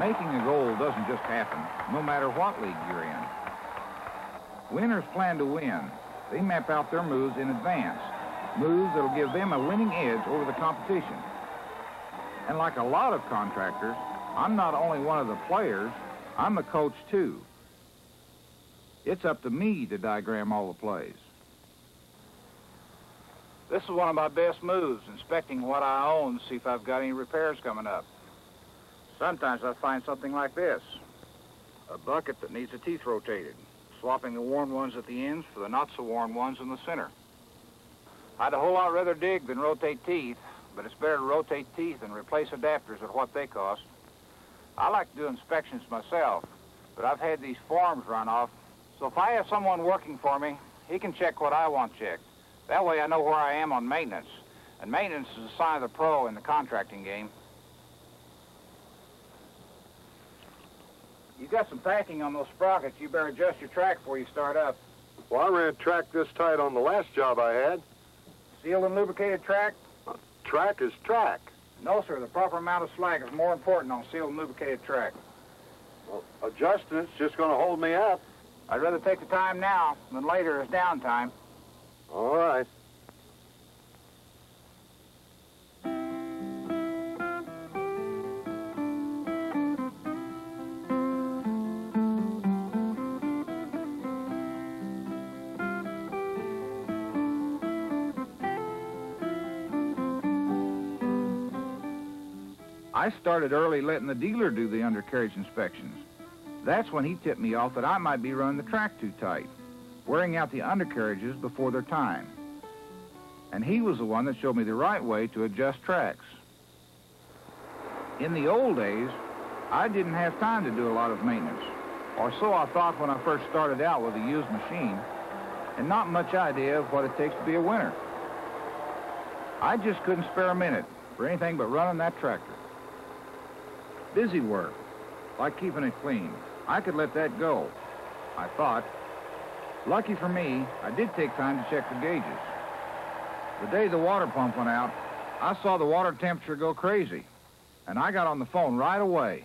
Making a goal doesn't just happen, no matter what league you're in. Winners plan to win. They map out their moves in advance, moves that'll give them a winning edge over the competition. And like a lot of contractors, I'm not only one of the players, I'm the coach too. It's up to me to diagram all the plays. This is one of my best moves, inspecting what I own to see if I've got any repairs coming up. Sometimes I find something like this, a bucket that needs the teeth rotated, swapping the worn ones at the ends for the not-so-worn ones in the center. I'd a whole lot rather dig than rotate teeth, but it's better to rotate teeth than replace adapters at what they cost. I like to do inspections myself, but I've had these forms run off, so if I have someone working for me, he can check what I want checked. That way I know where I am on maintenance, and maintenance is a sign of the pro in the contracting game. You've got some packing on those sprockets. You better adjust your track before you start up. Well, I ran track this tight on the last job I had. Sealed and lubricated track? Track is track. No, sir. The proper amount of slack is more important on sealed and lubricated track. Well, adjusting it's just going to hold me up. I'd rather take the time now than later as downtime. All right. I started early letting the dealer do the undercarriage inspections. That's when he tipped me off that I might be running the track too tight, wearing out the undercarriages before their time. And he was the one that showed me the right way to adjust tracks. In the old days, I didn't have time to do a lot of maintenance, or so I thought when I first started out with a used machine, and not much idea of what it takes to be a winner. I just couldn't spare a minute for anything but running that tractor. Busy work, like keeping it clean. I could let that go, I thought. Lucky for me, I did take time to check the gauges. The day the water pump went out, I saw the water temperature go crazy, and I got on the phone right away.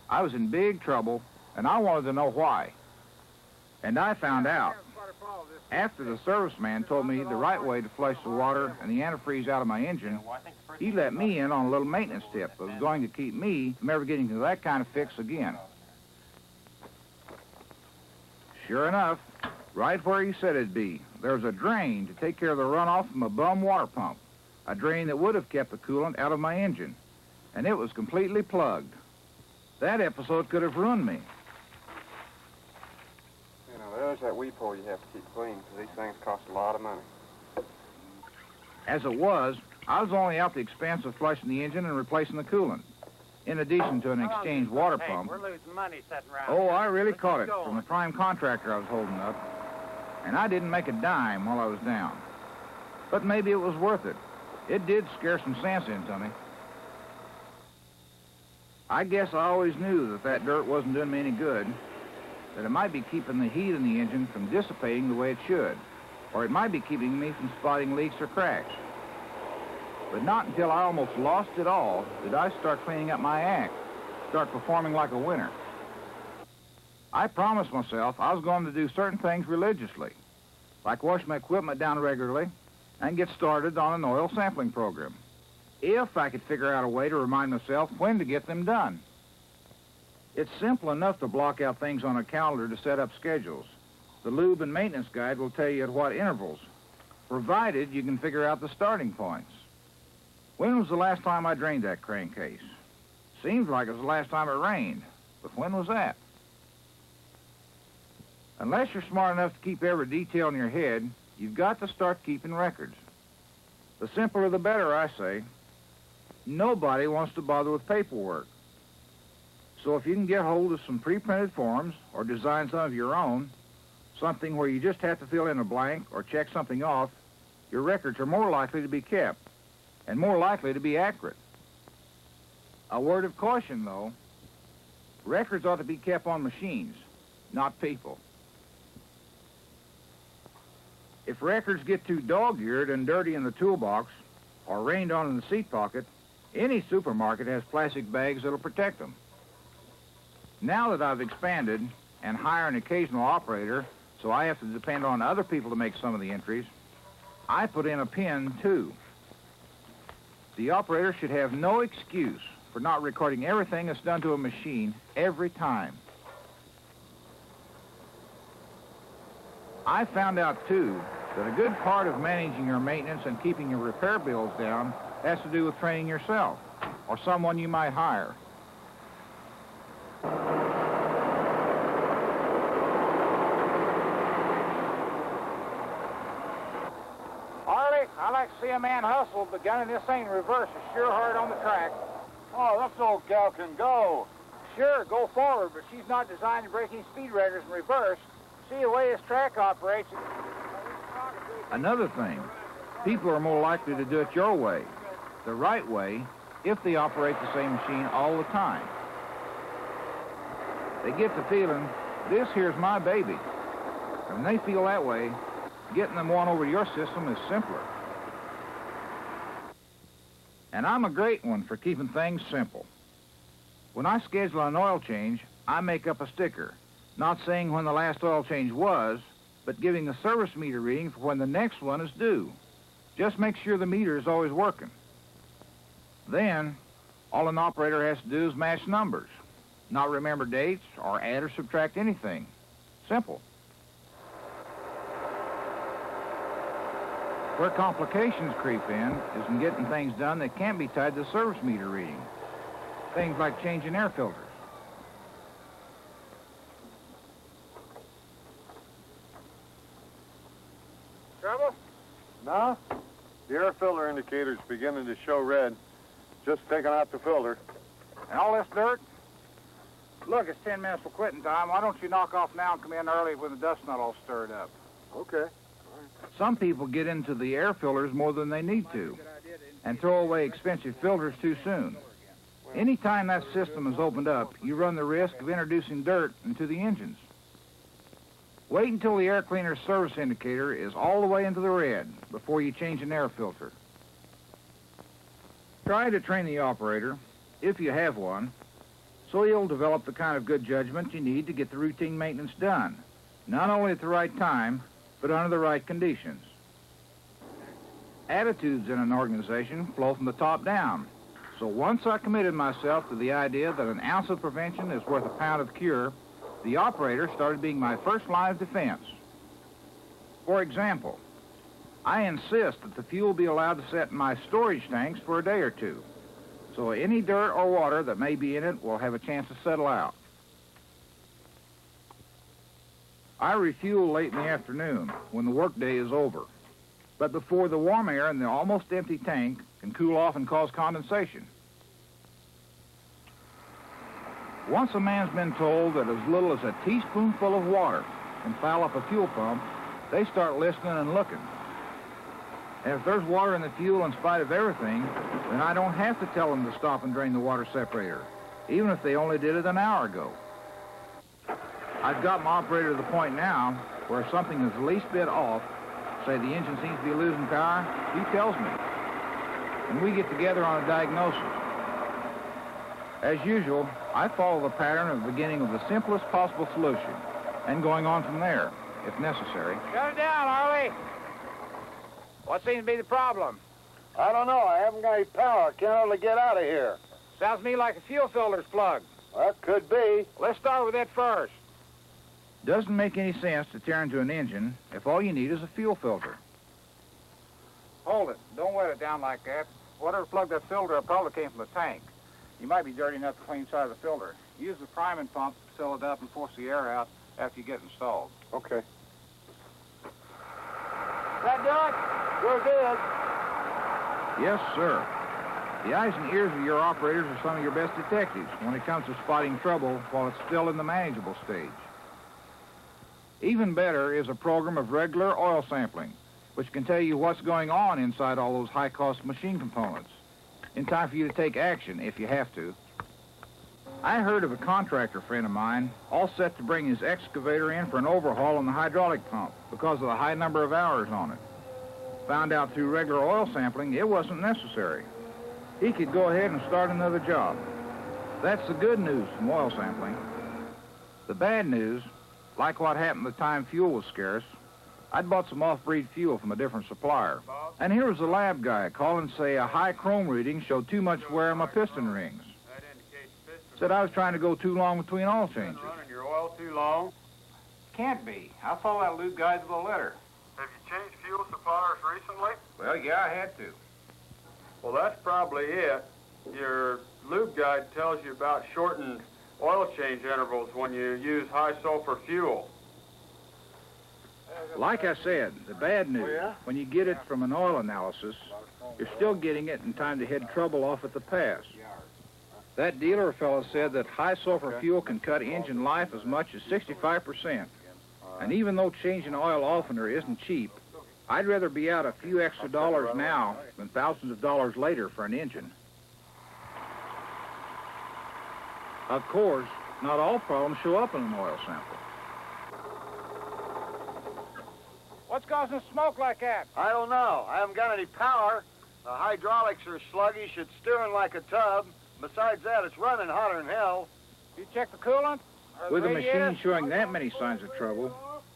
I was in big trouble, and I wanted to know why. And I found out. After the serviceman told me the right way to flush the water and the antifreeze out of my engine, he let me in on a little maintenance tip that was going to keep me from ever getting to that kind of fix again. Sure enough, right where he said it'd be, there was a drain to take care of the runoff from a bum water pump, a drain that would have kept the coolant out of my engine, and it was completely plugged. That episode could have ruined me. You know, there's that weed pole you have to keep clean, because these things cost a lot of money. As it was, I was only out the expense of flushing the engine and replacing the coolant, in addition to an exchange water pump. We're losing money sitting around. Oh, I really caught it from the prime contractor I was holding up, and I didn't make a dime while I was down. But maybe it was worth it. It did scare some sense into me. I guess I always knew that that dirt wasn't doing me any good, that it might be keeping the heat in the engine from dissipating the way it should, or it might be keeping me from spotting leaks or cracks. But not until I almost lost it all did I start cleaning up my act, start performing like a winner. I promised myself I was going to do certain things religiously, like wash my equipment down regularly and get started on an oil sampling program, if I could figure out a way to remind myself when to get them done. It's simple enough to block out things on a calendar to set up schedules. The lube and maintenance guide will tell you at what intervals, provided you can figure out the starting points. When was the last time I drained that crankcase? Seems like it was the last time it rained, but when was that? Unless you're smart enough to keep every detail in your head, you've got to start keeping records. The simpler the better, I say. Nobody wants to bother with paperwork. So if you can get hold of some pre-printed forms or design some of your own, something where you just have to fill in a blank or check something off, your records are more likely to be kept and more likely to be accurate. A word of caution, though. Records ought to be kept on machines, not people. If records get too dog-eared and dirty in the toolbox or rained on in the seat pocket, Any supermarket has plastic bags that'll protect them. Now that I've expanded and hire an occasional operator, so I have to depend on other people to make some of the entries, I put in a pin, too. The operator should have no excuse for not recording everything that's done to a machine every time. I found out, too, that a good part of managing your maintenance and keeping your repair bills down has to do with training yourself or someone you might hire. I like to see a man hustle, but gunning this thing in reverse is sure hard on the track. Oh, this old gal can go. Sure, go forward, but she's not designed to break any speed records in reverse. See the way this track operates. Another thing, people are more likely to do it your way, the right way, if they operate the same machine all the time. They get the feeling, this here's my baby. And when they feel that way, getting them one over your system is simpler. And I'm a great one for keeping things simple. When I schedule an oil change, I make up a sticker, not saying when the last oil change was, but giving the service meter reading for when the next one is due. Just make sure the meter is always working. Then, all an operator has to do is match numbers, not remember dates or add or subtract anything. Simple. Where complications creep in is in getting things done that can't be tied to the service meter reading. Things like changing air filters. Trouble? No. The air filter indicator's beginning to show red. Just taking out the filter. And all this dirt? Look, it's 10 minutes for quitting time. Why don't you knock off now and come in early when the dust's not all stirred up? Okay. Some people get into the air filters more than they need to and throw away expensive filters too soon. Anytime that system is opened up, you run the risk of introducing dirt into the engines. Wait until the air cleaner's service indicator is all the way into the red before you change an air filter. Try to train the operator, if you have one, so you'll develop the kind of good judgment you need to get the routine maintenance done, not only at the right time, but under the right conditions. Attitudes in an organization flow from the top down. So once I committed myself to the idea that an ounce of prevention is worth a pound of cure, the operator started being my first line of defense. For example, I insist that the fuel be allowed to set in my storage tanks for a day or two, so any dirt or water that may be in it will have a chance to settle out. I refuel late in the afternoon when the workday is over, but before the warm air in the almost empty tank can cool off and cause condensation. Once a man's been told that as little as a teaspoonful of water can foul up a fuel pump, they start listening and looking. And if there's water in the fuel in spite of everything, then I don't have to tell them to stop and drain the water separator, even if they only did it an hour ago. I've got my operator to the point now where if something is the least bit off, say the engine seems to be losing power, he tells me. And we get together on a diagnosis. As usual, I follow the pattern of beginning with the simplest possible solution and going on from there, if necessary. Shut it down, Harley. What seems to be the problem? I don't know. I haven't got any power. I can't hardly get out of here. Sounds to me like a fuel filter's plugged. Well, could be. Let's start with that first. Doesn't make any sense to tear into an engine if all you need is a fuel filter. Hold it. Don't wet it down like that. Whatever plugged that filter up probably came from the tank. You might be dirty enough to clean inside of the filter. Use the priming pump to fill it up and force the air out after you get installed. Okay. That do it? Sure did. Yes, sir. The eyes and ears of your operators are some of your best detectives when it comes to spotting trouble while it's still in the manageable stage. Even better is a program of regular oil sampling, which can tell you what's going on inside all those high-cost machine components, in time for you to take action if you have to. I heard of a contractor friend of mine all set to bring his excavator in for an overhaul on the hydraulic pump because of the high number of hours on it. Found out through regular oil sampling it wasn't necessary. he could go ahead and start another job. That's the good news from oil sampling. The bad news, like what happened the time fuel was scarce, I'd bought some off-breed fuel from a different supplier. And here was the lab guy calling, say, a high chrome reading showed too much wear on my piston rings. Said I was trying to go too long between oil changes. Running your oil too long? Can't be. I follow that lube guide to the letter. Have you changed fuel suppliers recently? Well, yeah, I had to. Well, that's probably it. Your lube guide tells you about shortened oil change intervals when you use high sulfur fuel. Like I said, the bad news, when you get it from an oil analysis, you're still getting it in time to head trouble off at the pass. That dealer fellow said that high sulfur fuel can cut engine life as much as 65%. And even though changing oil oftener isn't cheap, I'd rather be out a few extra dollars now than thousands of dollars later for an engine. Of course, not all problems show up in an oil sample. What's causing smoke like that? I don't know. I haven't got any power. The hydraulics are sluggish. It's steering like a tub. Besides that, it's running hotter than hell. You check the coolant? With a machine showing that many signs of trouble,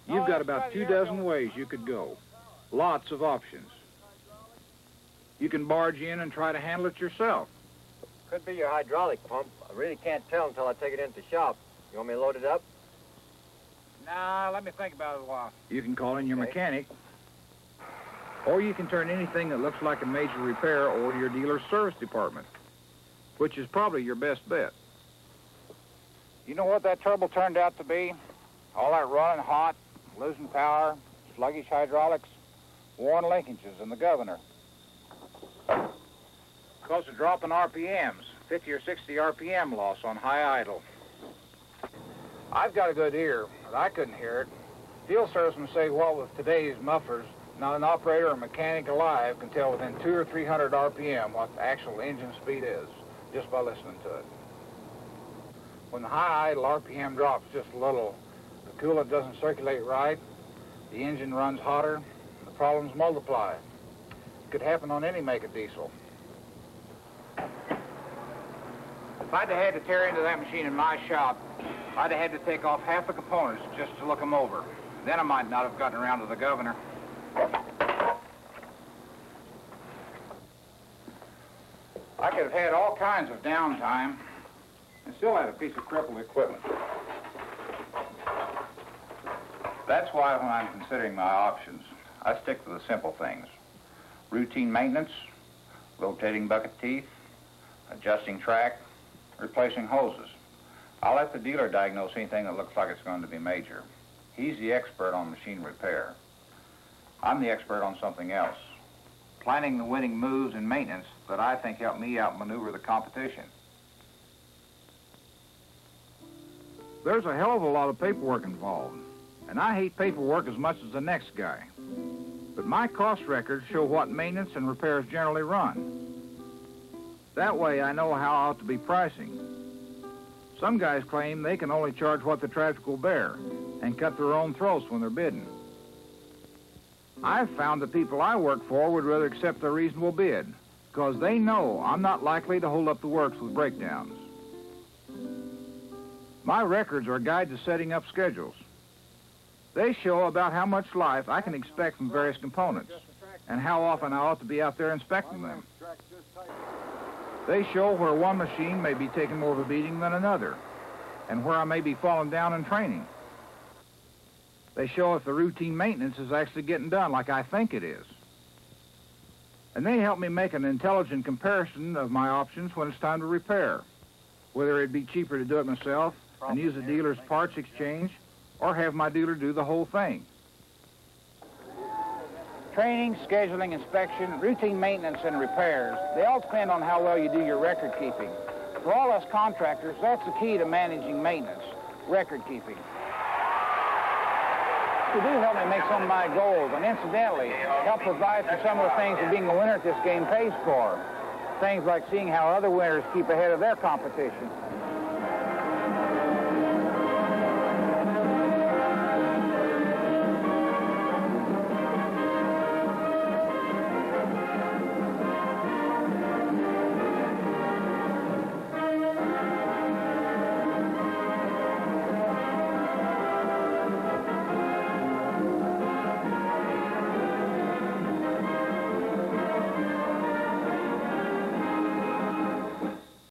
you've got about 24 ways you could go. Lots of options. You can barge in and try to handle it yourself. Could be your hydraulic pump. I really can't tell until I take it into shop. You want me to load it up? Nah, let me think about it a while. You can call in your mechanic, or you can turn anything that looks like a major repair over to your dealer's service department, which is probably your best bet. You know what that trouble turned out to be? All that running hot, losing power, sluggish hydraulics, worn linkages in the governor. Because of dropping RPMs, 50 or 60 RPM loss on high idle. I've got a good ear, but I couldn't hear it. Field servicemen say what with today's mufflers, not an operator or mechanic alive can tell within 200 or 300 RPM what the actual engine speed is, just by listening to it. When the high idle RPM drops just a little, the coolant doesn't circulate right, the engine runs hotter, and the problems multiply. It could happen on any make of diesel. If I'd have had to tear into that machine in my shop, I'd have had to take off half the components just to look them over. Then I might not have gotten around to the governor. I could have had all kinds of downtime and still had a piece of crippled equipment. That's why when I'm considering my options, I stick to the simple things. Routine maintenance, rotating bucket teeth, adjusting track, replacing hoses. I'll let the dealer diagnose anything that looks like it's going to be major. He's the expert on machine repair. I'm the expert on something else. Planning the winning moves and maintenance that I think help me outmaneuver the competition. There's a hell of a lot of paperwork involved, and I hate paperwork as much as the next guy. But my cost records show what maintenance and repairs generally run. That way I know how I ought to be pricing. Some guys claim they can only charge what the traffic will bear and cut their own throats when they're bidding. I've found the people I work for would rather accept a reasonable bid because they know I'm not likely to hold up the works with breakdowns. My records are a guide to setting up schedules. They show about how much life I can expect from various components and how often I ought to be out there inspecting them. They show where one machine may be taking more of a beating than another, and where I may be falling down in training. They show if the routine maintenance is actually getting done like I think it is. And they help me make an intelligent comparison of my options when it's time to repair, whether it'd be cheaper to do it myself and use a dealer's parts exchange, or have my dealer do the whole thing. Training, scheduling, inspection, routine maintenance, and repairs, they all depend on how well you do your record keeping. For all us contractors, that's the key to managing maintenance, record keeping. You do help me make some of my goals, and incidentally, help provide for some of the things that being a winner at this game pays for. Things like seeing how other winners keep ahead of their competition,